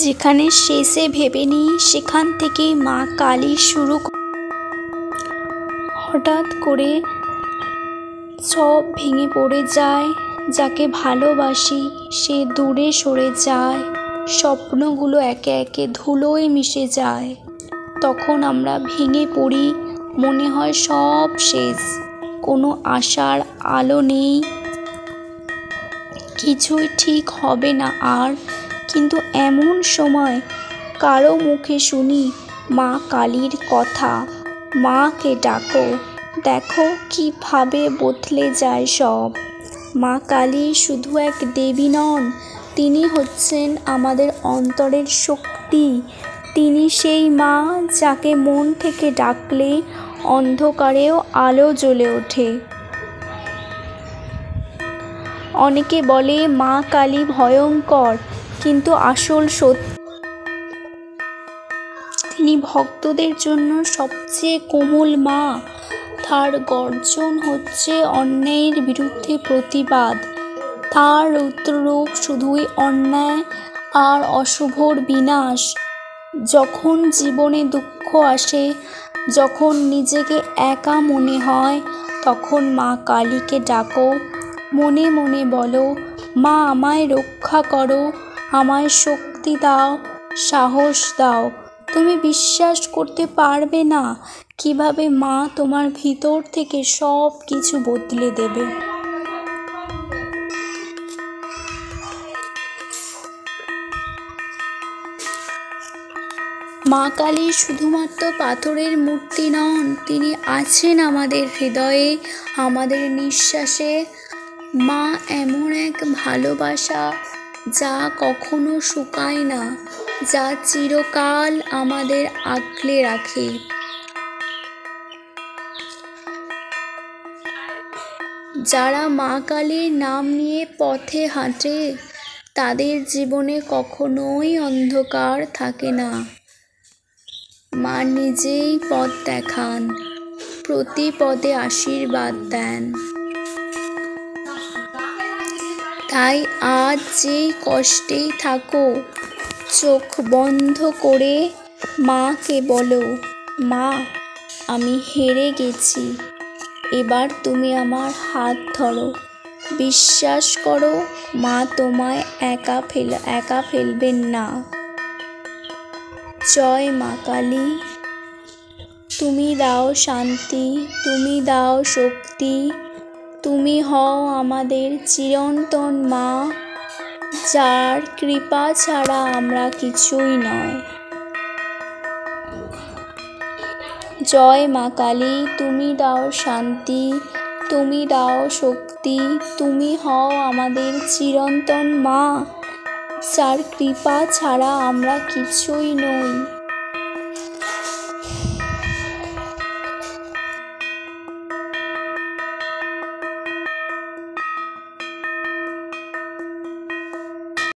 যেখানে শেষে ভেবে নিই সেখান থেকেই মা কালী শুরু। হঠাৎ করে সব ভেঙে পড়ে যায়, যাকে ভালোবাসি সে দূরে সরে যায়, স্বপ্নগুলো একে একে ধুলোয় মিশে যায়। তখন আমরা ভেঙে পড়ি, মনে হয় সব শেষ, কোনো আশার আলো নেই, কিছুই ঠিক হবে না আর। কিন্তু এমন সময় কারো মুখে শুনি মা কালীর কথা, মাকে ডাকো, দেখো কিভাবে বদলে যায় সব। মা কালী শুধু এক দেবী নন, তিনি হচ্ছেন আমাদের অন্তরের শক্তি। তিনি সেই মা যাকে মন থেকে ডাকলে অন্ধকারেও আলো জ্বলে ওঠে। অনেকে বলে মা কালী ভয়ঙ্কর, কিন্তু আসল সত্যি তিনি ভক্তদের জন্য সবচেয়ে কোমল মা। তার গর্জন হচ্ছে অন্যায়ের বিরুদ্ধে প্রতিবাদ, তার রুদ্ররূপ শুধুই অন্যায় আর অশুভর বিনাশ। যখন জীবনে দুঃখ আসে, যখন নিজেকে একা মনে হয়, তখন মা কালীকে ডাকো, মনে মনে বলো, মা আমায় রক্ষা করো, আমায় শক্তি দাও, সাহস দাও। তুমি বিশ্বাস করতে পারবে না কিভাবে মা তোমার ভিতর থেকে সব কিছু বদলে দেবে। মা কালী শুধুমাত্র পাথরের মূর্তি নন, তিনি আছেন আমাদের হৃদয়ে, আমাদের নিঃশ্বাসে। মা এমন এক ভালোবাসা যা কখনো শুকায় না, যা চিরকাল আমাদের আগলে রাখে। যারা মা কালীর নাম নিয়ে পথে হাঁটে, তাদের জীবনে কখনোই অন্ধকার থাকে না। মা নিজেই পথ দেখান, প্রতি পদে আশীর্বাদ দেন। তাই আজ যেই কষ্টেই থাকো, চোখ বন্ধ করে মাকে বলো, মা আমি হেরে গেছি, এবার তুমি আমার হাত ধরো। বিশ্বাস করো, মা তোমায় একা ফেলবেন না। জয় মা কালী। তুমি দাও শান্তি, তুমি দাও শক্তি, তুমি হও আমাদের চিরন্তন মা, যার কৃপা ছাড়া আমরা কিছুই নয়। জয় মা কালী, তুমি দাও শান্তি, তুমি দাও শক্তি, তুমি হও আমাদের চিরন্তন মা, যার কৃপা ছাড়া আমরা কিছুই নই।